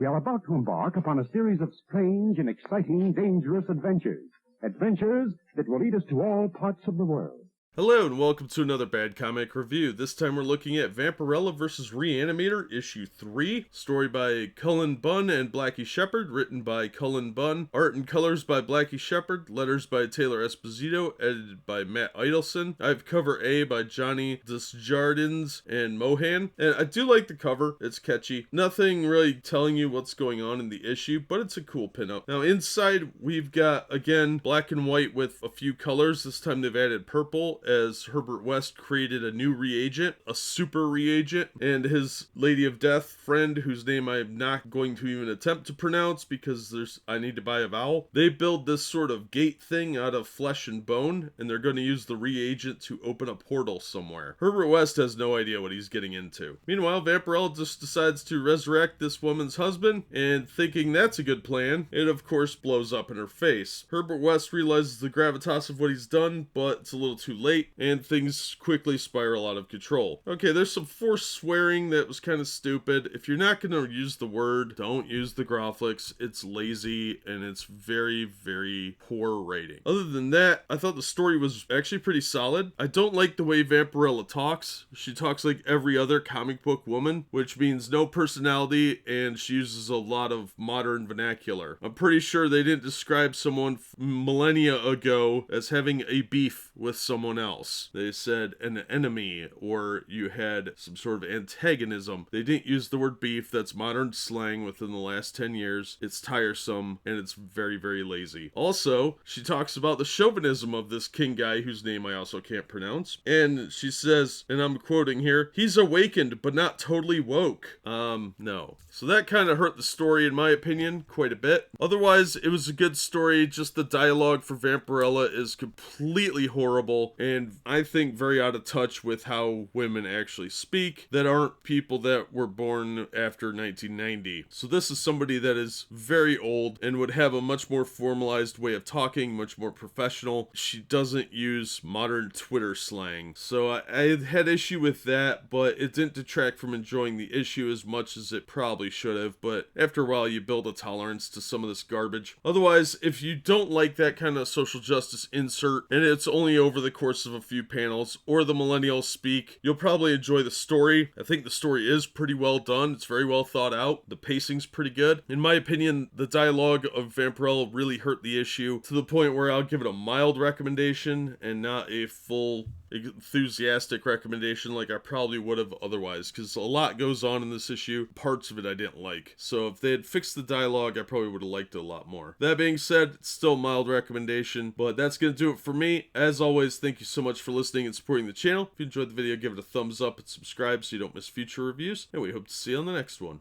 We are about to embark upon a series of strange and exciting, dangerous adventures. Adventures that will lead us to all parts of the world. Hello and welcome to another Bad Comic Review. This time we're looking at Vampirella vs. Reanimator, Issue 3. Story by Cullen, Bunn, and Blacky Shepard. Written by Cullen, Bunn. Art and colors by Blacky Shepard. Letters by Taylor Esposito. Edited by Matt Idelson. I have cover A by Johnny Desjardins and Mohan. And I do like the cover. It's catchy. Nothing really telling you what's going on in the issue, but it's a cool pinup. Now inside we've got, again, black and white with a few colors. This time they've added purple, as Herbert West created a new reagent, a super reagent, and his Lady of Death friend, whose name I'm not going to even attempt to pronounce because I need to buy a vowel. They build this sort of gate thing out of flesh and bone, and they're going to use the reagent to open a portal somewhere. Herbert West has no idea what he's getting into. Meanwhile, Vampirella just decides to resurrect this woman's husband, and thinking that's a good plan, it of course blows up in her face. Herbert West realizes the gravitas of what he's done, but it's a little too late, and things quickly spiral out of control. Okay, there's some forced swearing that was kind of stupid. If you're not going to use the word, don't use the graphics. It's lazy, and it's very, very poor writing. Other than that, I thought the story was actually pretty solid. I don't like the way Vampirella talks. She talks like every other comic book woman, which means no personality, and she uses a lot of modern vernacular. I'm pretty sure they didn't describe someone millennia ago as having a beef with someone else. They said an enemy, or you had some sort of antagonism. They didn't use the word beef. That's modern slang within the last 10 years. It's tiresome, and it's very, very lazy. Also, she talks about the chauvinism of this king guy, whose name I also can't pronounce. And she says, and I'm quoting here, "He's awakened, but not totally woke." No. So that kind of hurt the story, in my opinion, quite a bit. Otherwise, it was a good story. Just the dialogue for Vampirella is completely horrible, and I think very out of touch with how women actually speak that aren't people that were born after 1990. So this is somebody that is very old and would have a much more formalized way of talking, much more professional. She doesn't use modern Twitter slang. So I had issue with that, but it didn't detract from enjoying the issue as much as it probably should have. But after a while, you build a tolerance to some of this garbage. Otherwise, if you don't like that kind of social justice insert, and it's only over the course of a few panels, or the millennials speak, you'll probably enjoy the story. I think the story is pretty well done. It's very well thought out. The pacing's pretty good. In my opinion, the dialogue of Vampirella really hurt the issue to the point where I'll give it a mild recommendation and not a full enthusiastic recommendation like I probably would have otherwise, because a lot goes on in this issue. Parts of it I didn't like. So if they had fixed the dialogue, I probably would have liked it a lot more. That being said, it's still a mild recommendation, but that's going to do it for me. As always, thank you so much for listening and supporting the channel. If you enjoyed the video, give it a thumbs up and subscribe so you don't miss future reviews, and we hope to see you on the next one.